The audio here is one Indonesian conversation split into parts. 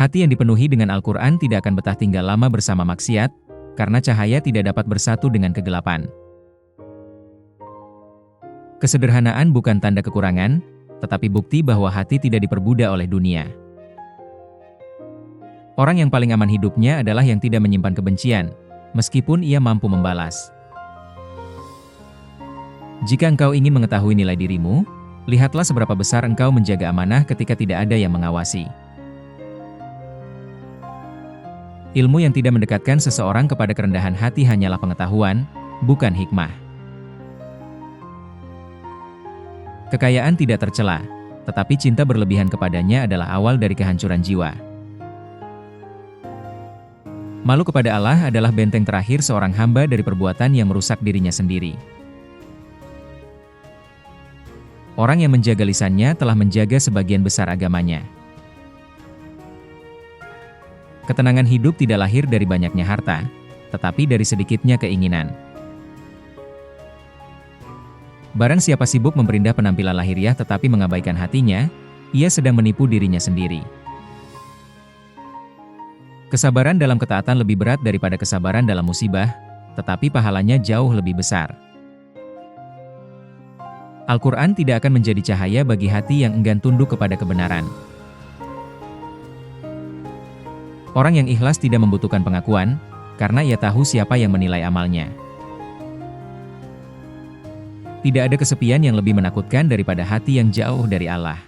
Hati yang dipenuhi dengan Al-Quran tidak akan betah tinggal lama bersama maksiat, karena cahaya tidak dapat bersatu dengan kegelapan. Kesederhanaan bukan tanda kekurangan, tetapi bukti bahwa hati tidak diperbudak oleh dunia. Orang yang paling aman hidupnya adalah yang tidak menyimpan kebencian, meskipun ia mampu membalas. Jika engkau ingin mengetahui nilai dirimu, lihatlah seberapa besar engkau menjaga amanah ketika tidak ada yang mengawasi. Ilmu yang tidak mendekatkan seseorang kepada kerendahan hati hanyalah pengetahuan, bukan hikmah. Kekayaan tidak tercela, tetapi cinta berlebihan kepadanya adalah awal dari kehancuran jiwa. Malu kepada Allah adalah benteng terakhir seorang hamba dari perbuatan yang merusak dirinya sendiri. Orang yang menjaga lisannya telah menjaga sebagian besar agamanya. Ketenangan hidup tidak lahir dari banyaknya harta, tetapi dari sedikitnya keinginan. Barang siapa sibuk memperindah penampilan lahiriah tetapi mengabaikan hatinya, ia sedang menipu dirinya sendiri. Kesabaran dalam ketaatan lebih berat daripada kesabaran dalam musibah, tetapi pahalanya jauh lebih besar. Al-Quran tidak akan menjadi cahaya bagi hati yang enggan tunduk kepada kebenaran. Orang yang ikhlas tidak membutuhkan pengakuan, karena ia tahu siapa yang menilai amalnya. Tidak ada kesepian yang lebih menakutkan daripada hati yang jauh dari Allah.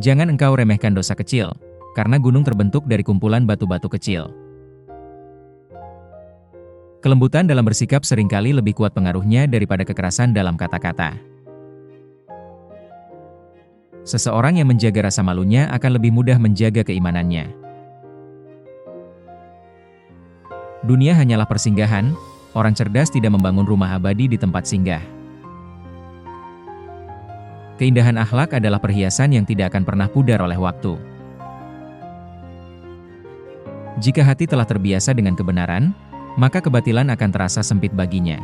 Jangan engkau remehkan dosa kecil, karena gunung terbentuk dari kumpulan batu-batu kecil. Kelembutan dalam bersikap seringkali lebih kuat pengaruhnya daripada kekerasan dalam kata-kata. Seseorang yang menjaga rasa malunya akan lebih mudah menjaga keimanannya. Dunia hanyalah persinggahan, orang cerdas tidak membangun rumah abadi di tempat singgah. Keindahan akhlak adalah perhiasan yang tidak akan pernah pudar oleh waktu. Jika hati telah terbiasa dengan kebenaran, maka kebatilan akan terasa sempit baginya.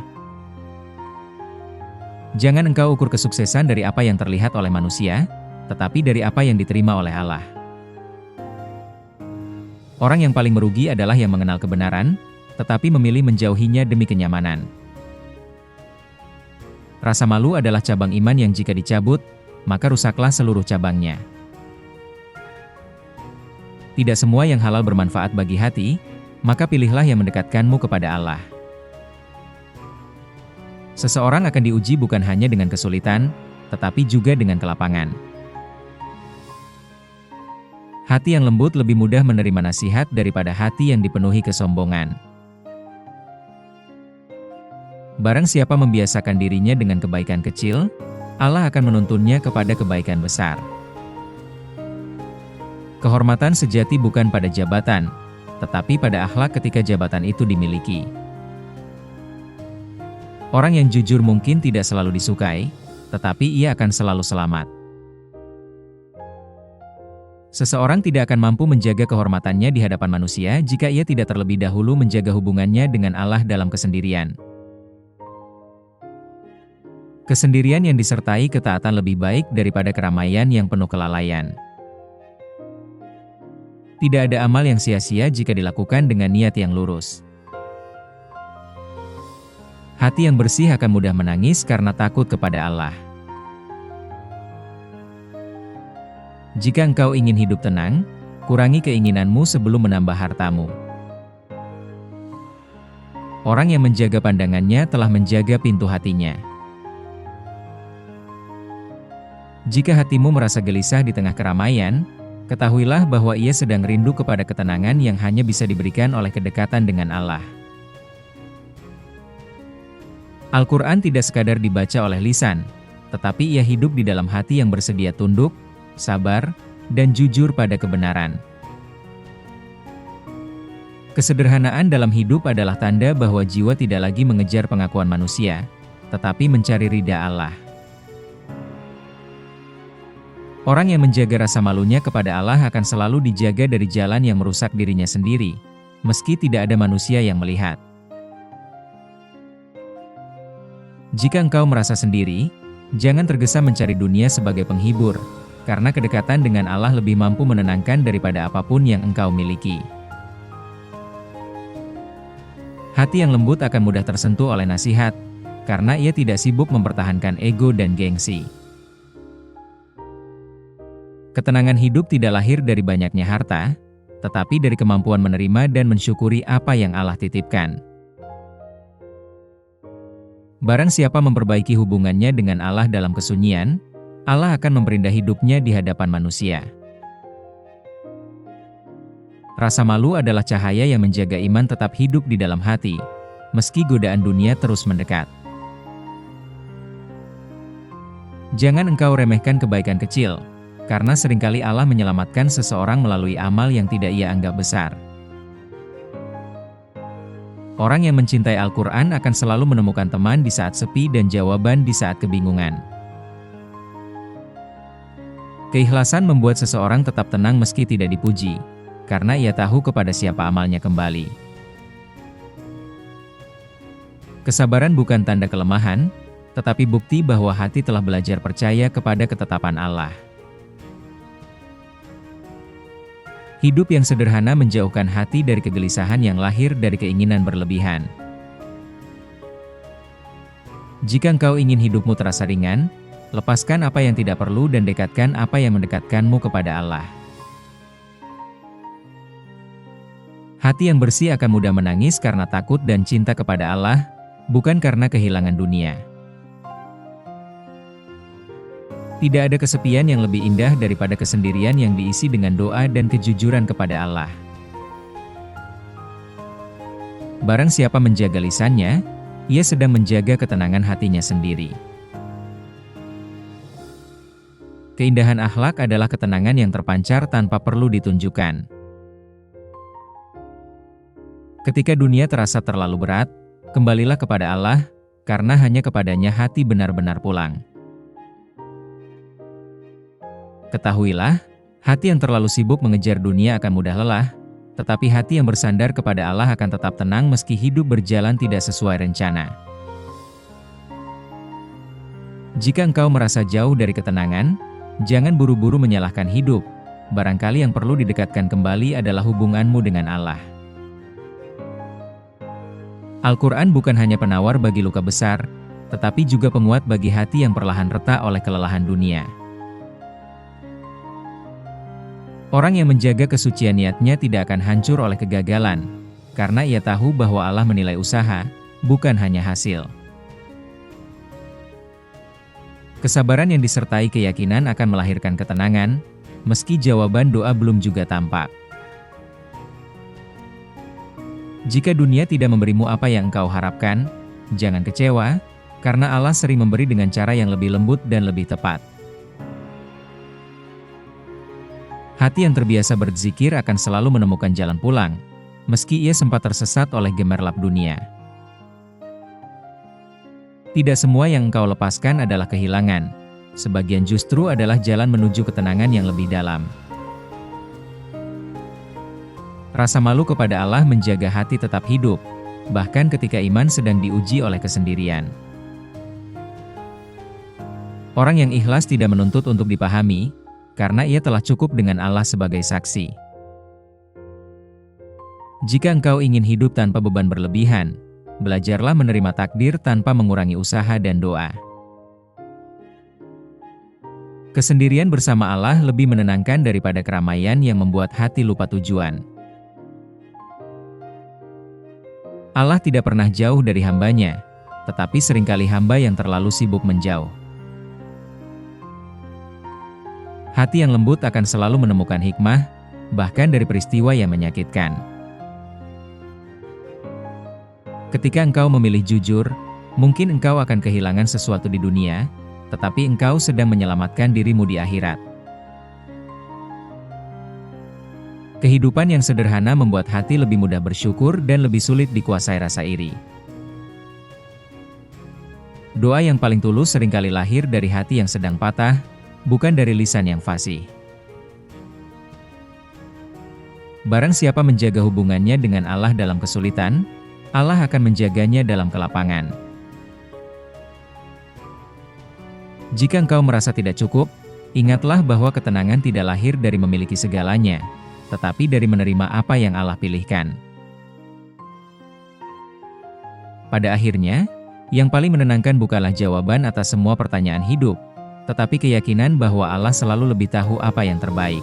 Jangan engkau ukur kesuksesan dari apa yang terlihat oleh manusia, tetapi dari apa yang diterima oleh Allah. Orang yang paling merugi adalah yang mengenal kebenaran, tetapi memilih menjauhinya demi kenyamanan. Rasa malu adalah cabang iman yang jika dicabut, maka rusaklah seluruh cabangnya. Tidak semua yang halal bermanfaat bagi hati, maka pilihlah yang mendekatkanmu kepada Allah. Seseorang akan diuji bukan hanya dengan kesulitan, tetapi juga dengan kelapangan. Hati yang lembut lebih mudah menerima nasihat daripada hati yang dipenuhi kesombongan. Barang siapa membiasakan dirinya dengan kebaikan kecil, Allah akan menuntunnya kepada kebaikan besar. Kehormatan sejati bukan pada jabatan, tetapi pada akhlak ketika jabatan itu dimiliki. Orang yang jujur mungkin tidak selalu disukai, tetapi ia akan selalu selamat. Seseorang tidak akan mampu menjaga kehormatannya di hadapan manusia jika ia tidak terlebih dahulu menjaga hubungannya dengan Allah dalam kesendirian. Kesendirian yang disertai ketaatan lebih baik daripada keramaian yang penuh kelalaian. Tidak ada amal yang sia-sia jika dilakukan dengan niat yang lurus. Hati yang bersih akan mudah menangis karena takut kepada Allah. Jika engkau ingin hidup tenang, kurangi keinginanmu sebelum menambah hartamu. Orang yang menjaga pandangannya telah menjaga pintu hatinya. Jika hatimu merasa gelisah di tengah keramaian, ketahuilah bahwa ia sedang rindu kepada ketenangan yang hanya bisa diberikan oleh kedekatan dengan Allah. Al-Quran tidak sekadar dibaca oleh lisan, tetapi ia hidup di dalam hati yang bersedia tunduk, sabar, dan jujur pada kebenaran. Kesederhanaan dalam hidup adalah tanda bahwa jiwa tidak lagi mengejar pengakuan manusia, tetapi mencari ridha Allah. Orang yang menjaga rasa malunya kepada Allah akan selalu dijaga dari jalan yang merusak dirinya sendiri, meski tidak ada manusia yang melihat. Jika engkau merasa sendiri, jangan tergesa mencari dunia sebagai penghibur, karena kedekatan dengan Allah lebih mampu menenangkan daripada apapun yang engkau miliki. Hati yang lembut akan mudah tersentuh oleh nasihat, karena ia tidak sibuk mempertahankan ego dan gengsi. Ketenangan hidup tidak lahir dari banyaknya harta, tetapi dari kemampuan menerima dan mensyukuri apa yang Allah titipkan. Barang siapa memperbaiki hubungannya dengan Allah dalam kesunyian, Allah akan memperindah hidupnya di hadapan manusia. Rasa malu adalah cahaya yang menjaga iman tetap hidup di dalam hati, meski godaan dunia terus mendekat. Jangan engkau remehkan kebaikan kecil, karena seringkali Allah menyelamatkan seseorang melalui amal yang tidak ia anggap besar. Orang yang mencintai Al-Quran akan selalu menemukan teman di saat sepi dan jawaban di saat kebingungan. Keikhlasan membuat seseorang tetap tenang meski tidak dipuji, karena ia tahu kepada siapa amalnya kembali. Kesabaran bukan tanda kelemahan, tetapi bukti bahwa hati telah belajar percaya kepada ketetapan Allah. Hidup yang sederhana menjauhkan hati dari kegelisahan yang lahir dari keinginan berlebihan. Jika engkau ingin hidupmu terasa ringan, lepaskan apa yang tidak perlu dan dekatkan apa yang mendekatkanmu kepada Allah. Hati yang bersih akan mudah menangis karena takut dan cinta kepada Allah, bukan karena kehilangan dunia. Tidak ada kesepian yang lebih indah daripada kesendirian yang diisi dengan doa dan kejujuran kepada Allah. Barang siapa menjaga lisannya, ia sedang menjaga ketenangan hatinya sendiri. Keindahan akhlak adalah ketenangan yang terpancar tanpa perlu ditunjukkan. Ketika dunia terasa terlalu berat, kembalilah kepada Allah, karena hanya kepadanya hati benar-benar pulang. Ketahuilah, hati yang terlalu sibuk mengejar dunia akan mudah lelah, tetapi hati yang bersandar kepada Allah akan tetap tenang meski hidup berjalan tidak sesuai rencana. Jika engkau merasa jauh dari ketenangan, jangan buru-buru menyalahkan hidup, barangkali yang perlu didekatkan kembali adalah hubunganmu dengan Allah. Al-Quran bukan hanya penawar bagi luka besar, tetapi juga penguat bagi hati yang perlahan retak oleh kelelahan dunia. Orang yang menjaga kesucian niatnya tidak akan hancur oleh kegagalan, karena ia tahu bahwa Allah menilai usaha, bukan hanya hasil. Kesabaran yang disertai keyakinan akan melahirkan ketenangan, meski jawaban doa belum juga tampak. Jika dunia tidak memberimu apa yang engkau harapkan, jangan kecewa, karena Allah sering memberi dengan cara yang lebih lembut dan lebih tepat. Hati yang terbiasa berzikir akan selalu menemukan jalan pulang, meski ia sempat tersesat oleh gemerlap dunia. Tidak semua yang engkau lepaskan adalah kehilangan, sebagian justru adalah jalan menuju ketenangan yang lebih dalam. Rasa malu kepada Allah menjaga hati tetap hidup, bahkan ketika iman sedang diuji oleh kesendirian. Orang yang ikhlas tidak menuntut untuk dipahami, karena ia telah cukup dengan Allah sebagai saksi. Jika engkau ingin hidup tanpa beban berlebihan, belajarlah menerima takdir tanpa mengurangi usaha dan doa. Kesendirian bersama Allah lebih menenangkan daripada keramaian yang membuat hati lupa tujuan. Allah tidak pernah jauh dari hambanya, tetapi seringkali hamba yang terlalu sibuk menjauh. Hati yang lembut akan selalu menemukan hikmah, bahkan dari peristiwa yang menyakitkan. Ketika engkau memilih jujur, mungkin engkau akan kehilangan sesuatu di dunia, tetapi engkau sedang menyelamatkan dirimu di akhirat. Kehidupan yang sederhana membuat hati lebih mudah bersyukur dan lebih sulit dikuasai rasa iri. Doa yang paling tulus seringkali lahir dari hati yang sedang patah, bukan dari lisan yang fasih. Barang siapa menjaga hubungannya dengan Allah dalam kesulitan, Allah akan menjaganya dalam kelapangan. Jika engkau merasa tidak cukup, Ingatlah bahwa ketenangan tidak lahir dari memiliki segalanya, tetapi dari menerima apa yang Allah pilihkan. Pada akhirnya, yang paling menenangkan bukanlah jawaban atas semua pertanyaan hidup, tetapi keyakinan bahwa Allah selalu lebih tahu apa yang terbaik.